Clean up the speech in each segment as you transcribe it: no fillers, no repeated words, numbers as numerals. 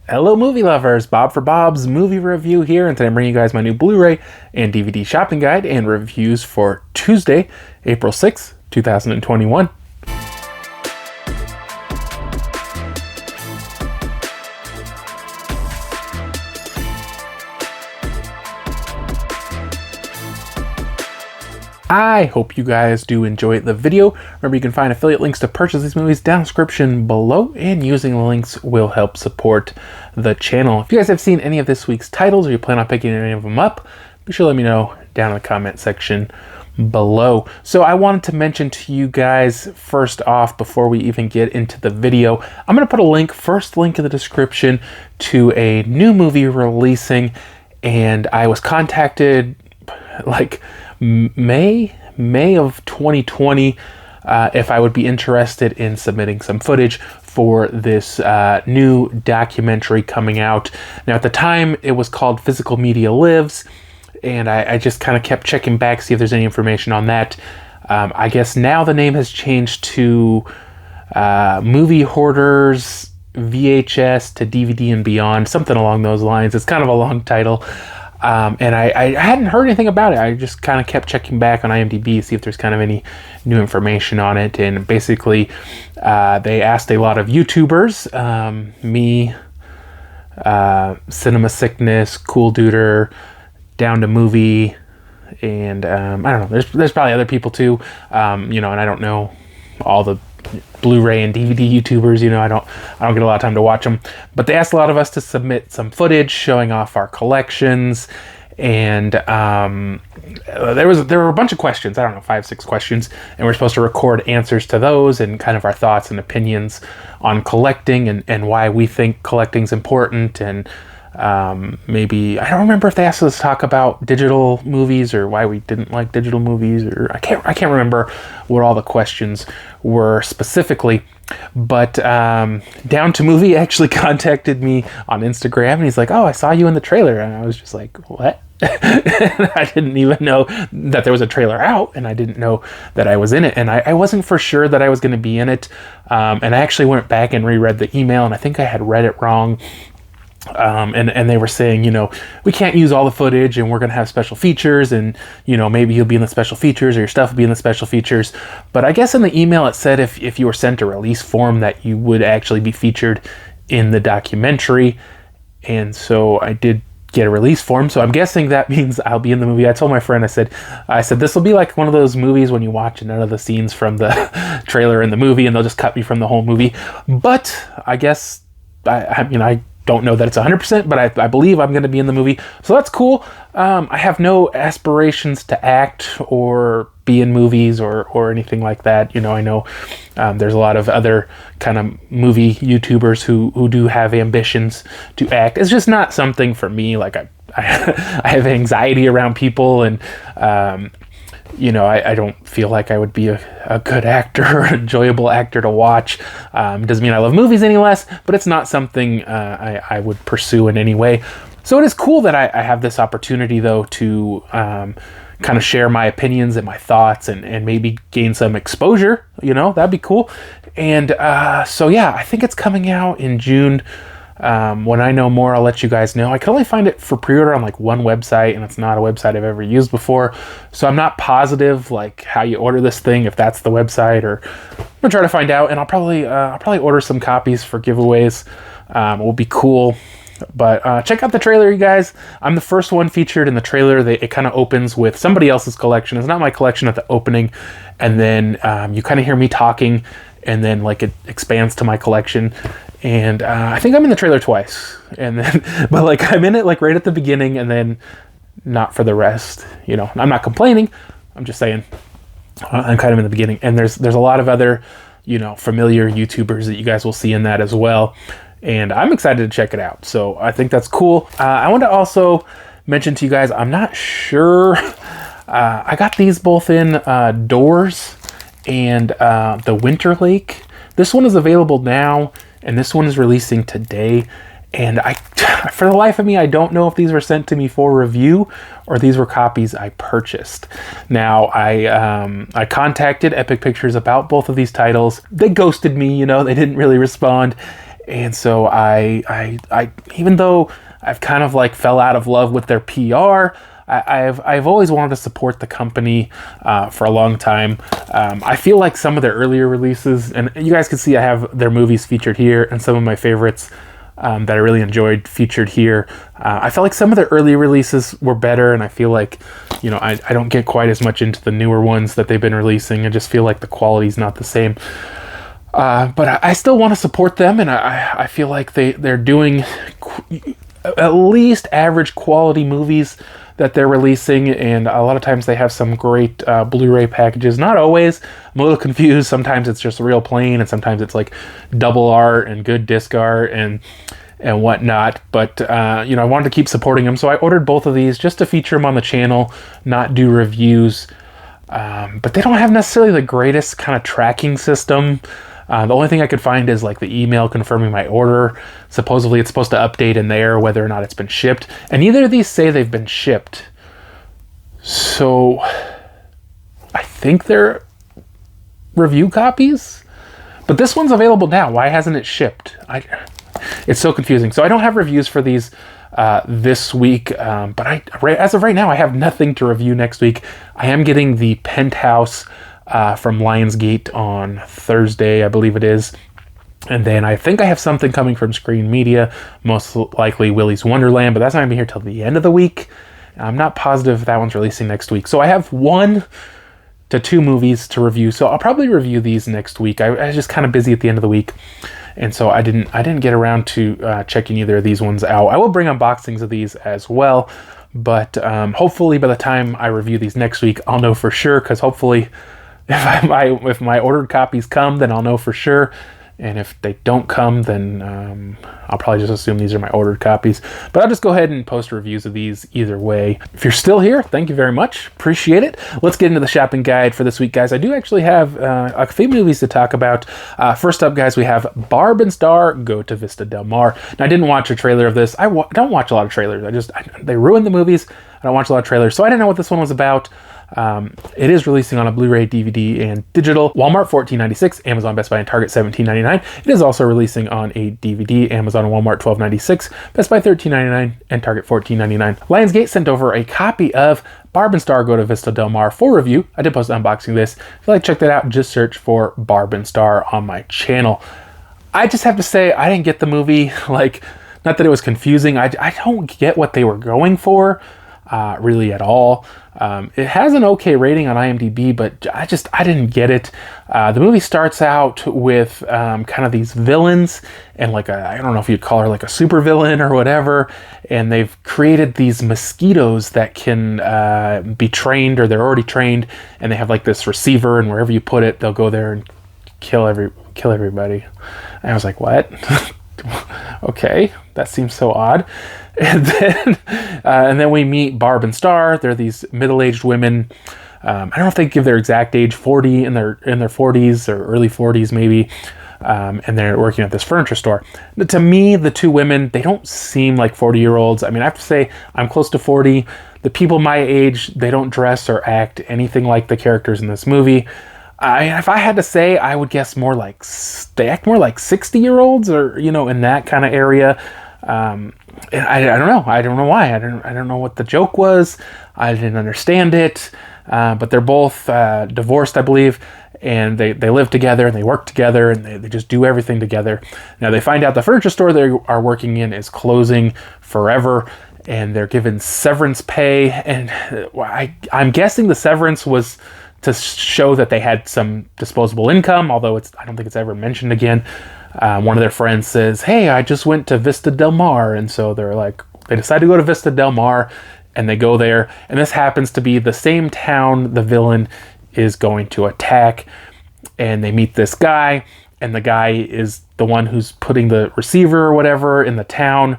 Hello movie lovers, Bob for Bob's movie review here, and today I'm bringing you guys my new Blu-ray and DVD shopping guide and reviews for Tuesday, April 6th, 2021. I hope you guys do enjoy the video. Remember, you can find affiliate links to purchase these movies down in the description below, and using the links will help support the channel. If you guys have seen any of this week's titles or you plan on picking any of them up, be sure to let me know down in the comment section below. So I wanted to mention to you guys first off, before we even get into the video, I'm going to put a first link in the description to a new movie releasing, and I was contacted like May of 2020 if I would be interested in submitting some footage for this new documentary coming out. Now at the time it was called Physical Media Lives, and I just kind of kept checking back, see if there's any information on that. I guess now the name has changed to Movie Hoarders VHS to DVD and Beyond, something along those lines. It's kind of a long title. And I hadn't heard anything about it. I just kind of kept checking back on IMDb to see if there's kind of any new information on it. And basically, they asked a lot of YouTubers, me, Cinema Sickness, Cool Duder, Down to Movie, and I don't know. There's probably other people too, and I don't know all the Blu-ray and DVD YouTubers. I don't get a lot of time to watch them, but they asked a lot of us to submit some footage showing off our collections, and there were a bunch of questions. I don't know, 5-6 questions, and we're supposed to record answers to those and kind of our thoughts and opinions on collecting and why we think collecting's important, and maybe I don't remember if they asked us to talk about digital movies or why we didn't like digital movies, or I can't remember what all the questions were specifically. But Down to Movie actually contacted me on Instagram, and he's like, "Oh, I saw you in the trailer," and I was just like, "What?" I didn't even know that there was a trailer out, and I didn't know that I was in it, and I wasn't for sure that I was going to be in it. And I actually went back and reread the email, and I think I had read it wrong. And they were saying, we can't use all the footage, and we're going to have special features, and, maybe you'll be in the special features, or your stuff will be in the special features. But I guess in the email it said if you were sent a release form that you would actually be featured in the documentary. And so I did get a release form, so I'm guessing that means I'll be in the movie. I told my friend, I said this will be like one of those movies when you watch none of the scenes from the trailer in the movie, and they'll just cut me from the whole movie. But I guess I don't know that it's 100%, but I believe I'm going to be in the movie, so that's cool. I have no aspirations to act or be in movies or anything like that. I know there's a lot of other kind of movie YouTubers who do have ambitions to act. It's just not something for me. Like I have anxiety around people, and I don't feel like I would be a good actor or an enjoyable actor to watch. Doesn't mean I love movies any less, but it's not something I would pursue in any way. So it is cool that I have this opportunity, though, to kind of share my opinions and my thoughts and maybe gain some exposure. That'd be cool. And so yeah, I think it's coming out in June. When I know more, I'll let you guys know. I can only find it for pre-order on like one website, and it's not a website I've ever used before, so I'm not positive like how you order this thing, if that's the website, or I'm gonna try to find out. And I'll probably order some copies for giveaways. It will be cool. But check out the trailer, you guys. I'm the first one featured in the trailer. It kind of opens with somebody else's collection. It's not my collection at the opening, and then you kind of hear me talking, and then like it expands to my collection. And I think I'm in the trailer twice, and then but like I'm in it like right at the beginning, and then not for the rest. I'm not complaining. I'm just saying I'm kind of in the beginning. And there's a lot of other familiar YouTubers that you guys will see in that as well. And I'm excited to check it out. So I think that's cool. I want to also mention to you guys, I'm not sure. I got these both in Doors and the Winter Lake. This one is available now, and this one is releasing today. And for the life of me, I don't know if these were sent to me for review or these were copies I purchased. Now, I contacted Epic Pictures about both of these titles. They ghosted me, they didn't really respond. And so I even though I've kind of like fell out of love with their PR, I've always wanted to support the company for a long time. I feel like some of their earlier releases, and you guys can see I have their movies featured here, and some of my favorites that I really enjoyed featured here. I felt like some of their early releases were better, and I feel like, you know, I don't get quite as much into the newer ones that they've been releasing. I just feel like the quality's not the same. But I still want to support them, and I feel like they're doing at least average quality movies that they're releasing, and a lot of times they have some great Blu-ray packages. Not always. I'm a little confused. Sometimes it's just real plain, and sometimes it's like double art and good disc art and whatnot. But you know, I wanted to keep supporting them, so I ordered both of these just to feature them on the channel, not do reviews. But they don't have necessarily the greatest kind of tracking system. The only thing I could find is like the email confirming my order. Supposedly it's supposed to update in there whether or not it's been shipped. And neither of these say they've been shipped. So I think they're review copies. But this one's available now. Why hasn't it shipped? It's so confusing. So I don't have reviews for these this week. But as of right now, I have nothing to review next week. I am getting the Penthouse from Lionsgate on Thursday, I believe it is. And then I think I have something coming from Screen Media, most likely Willy's Wonderland, but that's not going to be here till the end of the week. I'm not positive if that one's releasing next week. So I have 1 to 2 movies to review, so I'll probably review these next week. I was just kind of busy at the end of the week, and so I didn't get around to checking either of these ones out. I will bring unboxings of these as well, but hopefully by the time I review these next week, I'll know for sure, because hopefully if my ordered copies come, then I'll know for sure. And if they don't come, then I'll probably just assume these are my ordered copies. But I'll just go ahead and post reviews of these either way. If you're still here, thank you very much. Appreciate it. Let's get into the shopping guide for this week, guys. I do actually have a few movies to talk about. First up, guys, we have Barb Star, Go to Vista Del Mar. Now, I didn't watch a trailer of this. I don't watch a lot of trailers. They ruin the movies. I don't watch a lot of trailers, so I didn't know what this one was about. It is releasing on a Blu-ray, DVD, and digital. Walmart $14.96, Amazon, Best Buy, and Target $17.99. It is also releasing on a DVD, Amazon and Walmart $12.96, Best Buy $13.99, and Target $14.99. Lionsgate sent over a copy of Barb Star, Go to Vista Del Mar for review. I did post an unboxing of this. If you'd like to check that out, just search for Barb Star on my channel. I just have to say, I didn't get the movie. Like, not that it was confusing. I don't get what they were going for. Really at all. It has an okay rating on IMDb, but I didn't get it. The movie starts out with kind of these villains and like I don't know if you'd call her like a super villain or whatever, and they've created these mosquitoes that can be trained, or they're already trained, and they have like this receiver, and wherever you put it, they'll go there and kill everybody. And I was like, what? Okay, that seems so odd. And then we meet Barb Star. They're these middle-aged women. I don't know if they give their exact age, 40 in their 40s or early 40s maybe. And they're working at this furniture store. To me, the two women, they don't seem like 40-year-olds. I mean, I have to say, I'm close to 40. The people my age, they don't dress or act anything like the characters in this movie. If I had to say, I would guess more like they act more like 60-year-olds, or in that kind of area. And I don't know. I don't know why. I don't know what the joke was. I didn't understand it. But they're both divorced, I believe, and they live together and they work together and they just do everything together. Now they find out the furniture store they are working in is closing forever, and they're given severance pay. And I'm guessing the severance was to show that they had some disposable income, although I don't think it's ever mentioned again. One of their friends says, "Hey, I just went to Vista Del Mar," and so they decide to go to Vista Del Mar, and they go there, and this happens to be the same town the villain is going to attack, and they meet this guy, and the guy is the one who's putting the receiver or whatever in the town,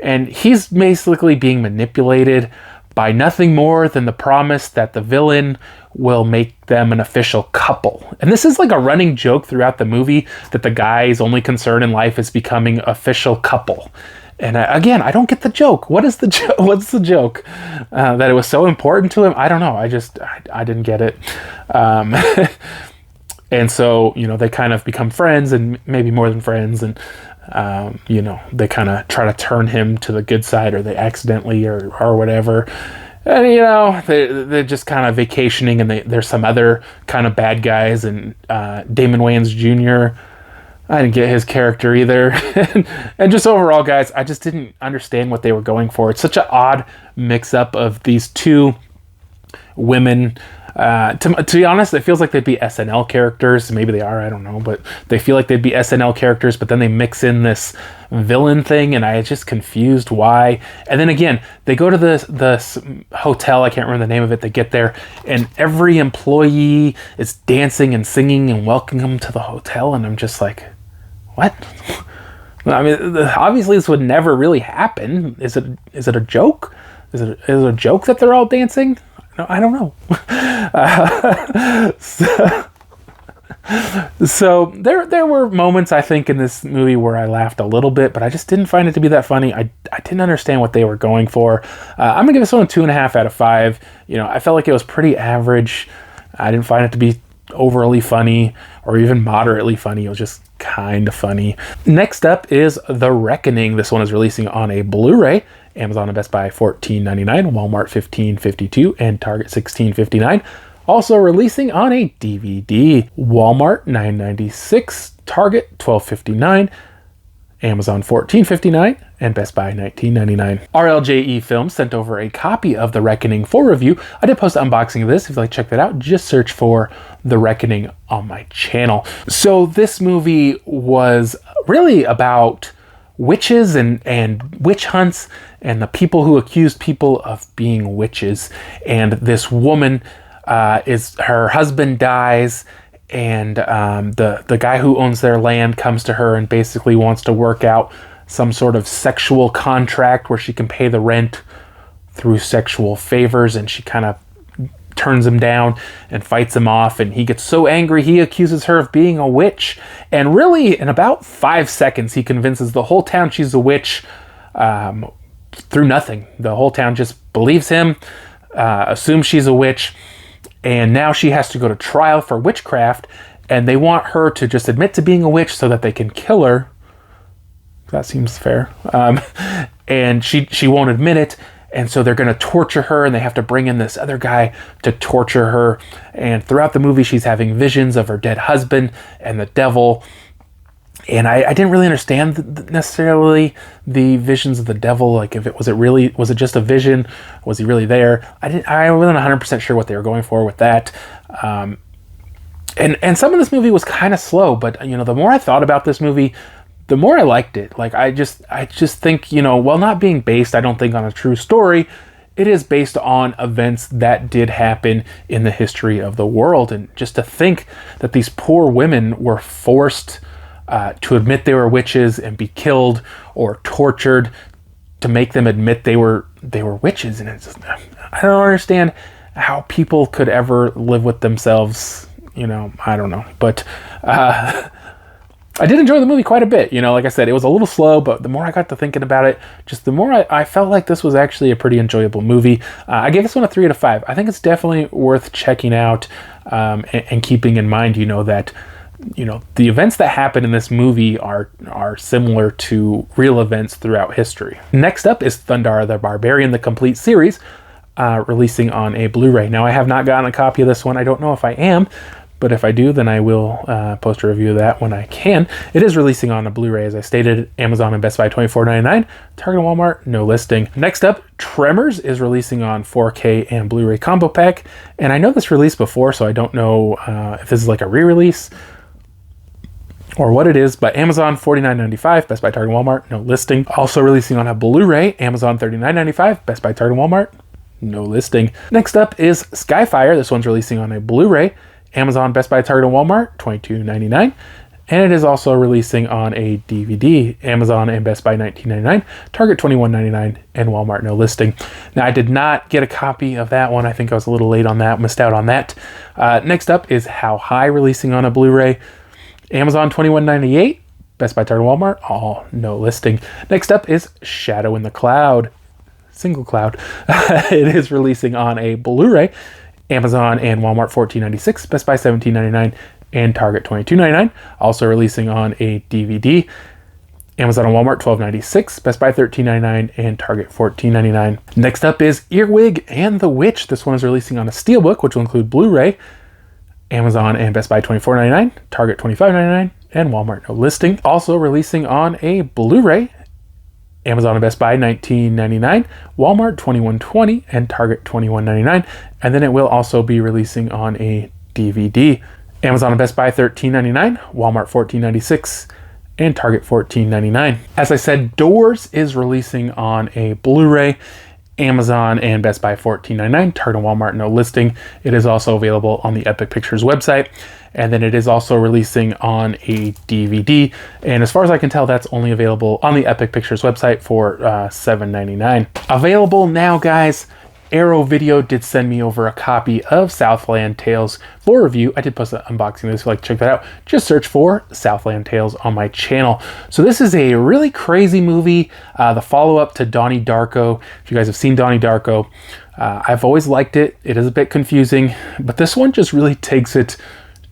and he's basically being manipulated by nothing more than the promise that the villain will make them an official couple. And this is like a running joke throughout the movie, that the guy's only concern in life is becoming official couple. And again, I don't get the joke. What is the joke? What's the joke? That it was so important to him? I don't know. I didn't get it. And so, they kind of become friends, and maybe more than friends. And You know, they kind of try to turn him to the good side, or they accidentally, or whatever. And, you know, they're just kind of vacationing, and there's some other kind of bad guys, and Damon Wayans Jr., I didn't get his character either. And just overall, guys, I just didn't understand what they were going for. It's such an odd mix-up of these two women. To be honest, it feels like they'd be SNL characters. Maybe they are, I don't know. But they feel like they'd be SNL characters, but then they mix in this villain thing, and I was just confused why. And then again, they go to the hotel, I can't remember the name of it, they get there, and every employee is dancing and singing and welcoming them to the hotel, and I'm just like, what? I mean, obviously this would never really happen. Is it a joke? Is it a joke that they're all dancing? No, I don't know. So there were moments, I think, in this movie where I laughed a little bit, but I just didn't find it to be that funny. I didn't understand what they were going for. I'm gonna give this one a 2.5 out of 5. You know, I felt like it was pretty average. I didn't find it to be overly funny or even moderately funny. It was just kind of funny. Next up is The Reckoning. This one is releasing on a Blu-ray. Amazon and Best Buy $14.99, Walmart $15.52, and Target $16.59. Also releasing on a DVD. Walmart $9.96, Target $12.59, Amazon $14.59, and Best Buy $19.99. RLJE Films sent over a copy of The Reckoning for review. I did post an unboxing of this. If you'd like to check that out, just search for The Reckoning on my channel. So this movie was really about witches and witch hunts and the people who accused people of being witches. And this woman, her husband dies, and the guy who owns their land comes to her and basically wants to work out some sort of sexual contract where she can pay the rent through sexual favors, and she kind of turns him down and fights him off, and he gets so angry he accuses her of being a witch, and really in about 5 seconds he convinces the whole town she's a witch through nothing. The whole town just believes him, assumes she's a witch, and now she has to go to trial for witchcraft, and they want her to just admit to being a witch so that they can kill her. That seems fair. And she won't admit it, and so they're going to torture her, and they have to bring in this other guy to torture her. And throughout the movie, she's having visions of her dead husband and the devil. And I didn't really understand necessarily the visions of the devil. Like, if was it just a vision? Was he really there? I wasn't 100% sure what they were going for with that. And some of this movie was kind of slow, but you know, the more I thought about this movie, the more I liked it. Like, I just think, you know, while not being based, I don't think, on a true story, it is based on events that did happen in the history of the world. And just to think that these poor women were forced to admit they were witches and be killed or tortured to make them admit they were witches. And it's just, I don't understand how people could ever live with themselves. You know, I don't know. But I did enjoy the movie quite a bit. You know, like I said, it was a little slow, but the more I got to thinking about it, just the more I felt like this was actually a pretty enjoyable movie. I gave this one a 3 out of 5. I think it's definitely worth checking out, and keeping in mind, you know, that, you know, the events that happen in this movie are similar to real events throughout history. Next up is Thundarr the Barbarian, the complete series, releasing on a Blu-ray. Now, I have not gotten a copy of this one. I don't know if I am, but if I do, then I will post a review of that when I can. It is releasing on a Blu-ray, as I stated. Amazon and Best Buy $24.99. Target and Walmart, no listing. Next up, Tremors is releasing on 4K and Blu-ray combo pack. And I know this released before, so I don't know if this is like a re-release or what it is, but Amazon $49.95, Best Buy, Target, and Walmart, no listing. Also releasing on a Blu-ray, Amazon $39.95, Best Buy, Target, and Walmart, no listing. Next up is Skyfire. This one's releasing on a Blu-ray, Amazon, Best Buy, Target, and Walmart, $22.99. And it is also releasing on a DVD, Amazon and Best Buy $19.99, Target $21.99, and Walmart, no listing. Now, I did not get a copy of that one. I think I was a little late on that, missed out on that. Next up is How High, releasing on a Blu-ray, Amazon $21.98, Best Buy, Target, and Walmart, all no listing. Next up is Shadow in the Cloud, single cloud. It is releasing on a Blu-ray, Amazon and Walmart $14.96, Best Buy $17.99, and Target $22.99. Also releasing on a DVD. Amazon and Walmart $12.96, Best Buy $13.99, and Target $14.99. Next up is Earwig and the Witch. This one is releasing on a Steelbook, which will include Blu-ray. Amazon and Best Buy $24.99, Target $25.99, and Walmart no listing. Also releasing on a Blu-ray, Amazon and Best Buy $19.99, Walmart $21.20, and Target $21.99. And then it will also be releasing on a DVD. Amazon and Best Buy $13.99, Walmart $14.96, and Target $14.99. As I said, Doors is releasing on a Blu-ray, Amazon and Best Buy $14.99, Target and Walmart no listing. It is also available on the Epic Pictures website, and then it is also releasing on a DVD. And as far as I can tell, that's only available on the Epic Pictures website for $7.99. Available now, guys. Arrow Video did send me over a copy of Southland Tales for review. I did post an unboxing of this if you'd like to check that out. Just search for Southland Tales on my channel. So this is a really crazy movie, the follow-up to Donnie Darko. If you guys have seen Donnie Darko, I've always liked it. It is a bit confusing, but this one just really takes it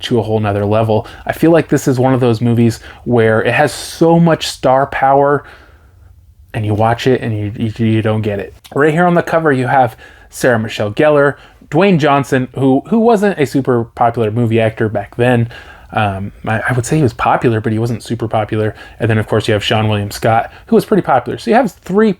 to a whole nother level. I feel like this is one of those movies where it has so much star power and you watch it and you don't get it. Right here on the cover, you have Sarah Michelle Gellar, Dwayne Johnson, who wasn't a super popular movie actor back then. I would say he was popular, but he wasn't super popular. And then, of course, you have Sean William Scott, who was pretty popular. So you have three,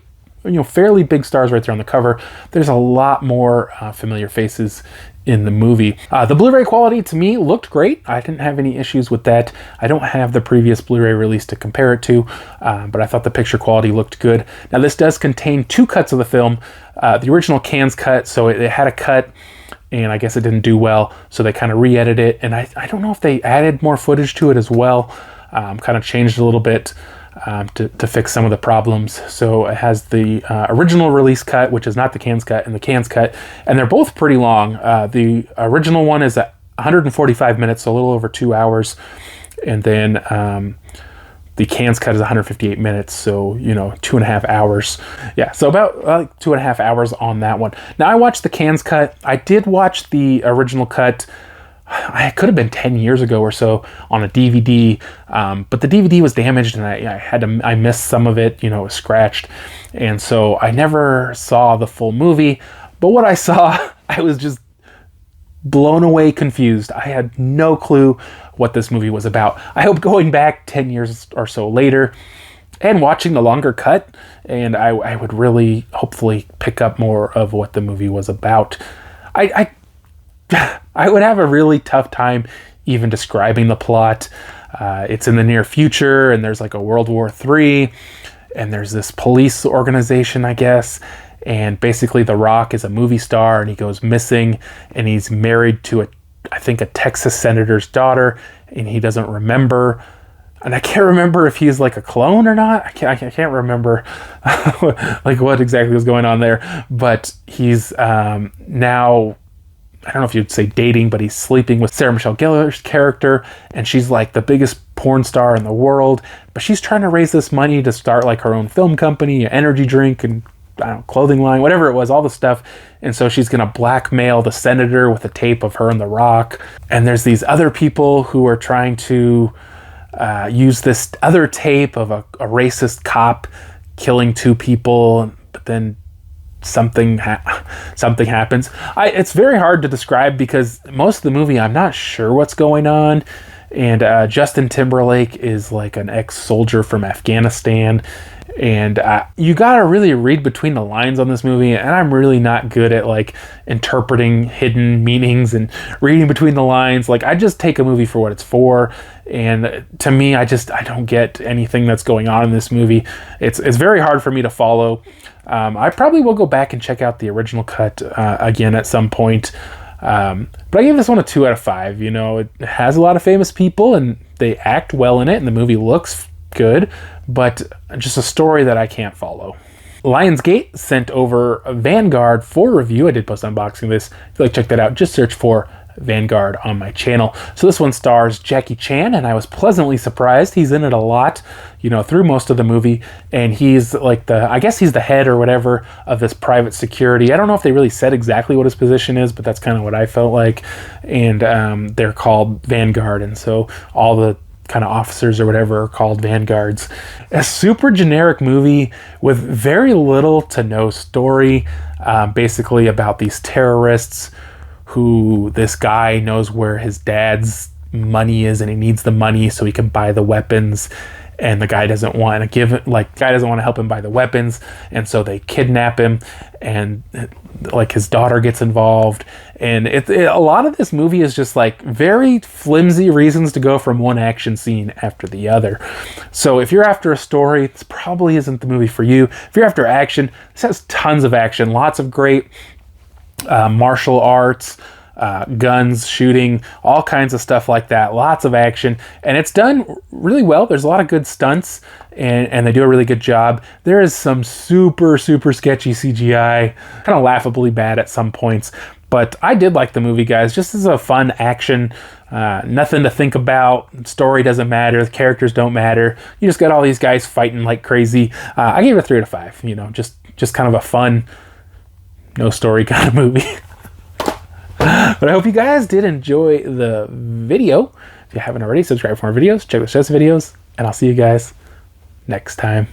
fairly big stars right there on the cover. There's a lot more familiar faces in the movie. The Blu-ray quality to me looked great. I didn't have any issues with that. I don't have the previous Blu-ray release to compare it to, but I thought the picture quality looked good. Now this does contain two cuts of the film. The original Cannes cut, so it had a cut, and I guess it didn't do well, so they kind of re-edited it, and I don't know if they added more footage to it as well, kind of changed a little bit to fix some of the problems. So it has the original release cut, which is not the Cannes cut, and the Cannes cut, and they're both pretty long. The original one is at 145 minutes, so a little over 2 hours, and then the Cannes cut is 158 minutes, so 2.5 hours. Yeah, so about 2.5 hours on that one. Now I watched the Cannes cut. I did watch the original cut. I could have been 10 years ago or so on a DVD, but the DVD was damaged and I missed some of it, it was scratched. And so I never saw the full movie, but what I saw, I was just blown away confused. I had no clue what this movie was about. I hope going back 10 years or so later and watching the longer cut, and I would really hopefully pick up more of what the movie was about. I would have a really tough time even describing the plot. It's in the near future, and there's like a World War III, and there's this police organization, I guess, and basically The Rock is a movie star, and he goes missing, and he's married to I think a Texas senator's daughter, and he doesn't remember. And I can't remember if he's like a clone or not. I can't remember like what exactly was going on there, but he's now, I don't know if you'd say dating, but he's sleeping with Sarah Michelle Gellar's character, and she's like the biggest porn star in the world, but she's trying to raise this money to start like her own film company, an energy drink, and clothing line, whatever it was, all the stuff. And so she's gonna blackmail the senator with a tape of her and The Rock. And there's these other people who are trying to use this other tape of a racist cop killing two people, but then something happens. It's very hard to describe because most of the movie I'm not sure what's going on, and Justin Timberlake is like an ex-soldier from Afghanistan, and you gotta really read between the lines on this movie, and I'm really not good at like interpreting hidden meanings and reading between the lines. Like, I just take a movie for what it's for, and to me, I don't get anything that's going on in this movie. It's very hard for me to follow. I probably will go back and check out the original cut again at some point. But I gave this one a 2 out of 5. It has a lot of famous people and they act well in it, and the movie looks good, but just a story that I can't follow. Lionsgate sent over Vanguard for review. I did post unboxing this. If you'd like to check that out, just search for Vanguard on my channel. So this one stars Jackie Chan, and I was pleasantly surprised. He's in it a lot, through most of the movie, and he's like I guess he's the head or whatever of this private security. I don't know if they really said exactly what his position is, but that's kind of what I felt like. And they're called Vanguard, and so all the kind of officers or whatever are called, Vanguards. A super generic movie with very little to no story, basically about these terrorists who this guy knows where his dad's money is and he needs the money so he can buy the weapons, and the guy doesn't want to give it, like, guy doesn't want to help him buy the weapons, and so they kidnap him, and like his daughter gets involved, and a lot of this movie is just like very flimsy reasons to go from one action scene after the other. So if you're after a story, this probably isn't the movie for you. If you're after action, this has tons of action, lots of great martial arts, guns, shooting, all kinds of stuff like that. Lots of action, and it's done really well. There's a lot of good stunts, and they do a really good job. There is some super sketchy CGI, kind of laughably bad at some points, but I did like the movie, guys. Just as a fun action, nothing to think about. Story doesn't matter. The characters don't matter. You just got all these guys fighting like crazy. I gave it a 3 out of 5. You know, just kind of a fun, no story kind of movie. But I hope you guys did enjoy the video. If you haven't already, subscribe for more videos, check the show's videos, and I'll see you guys next time.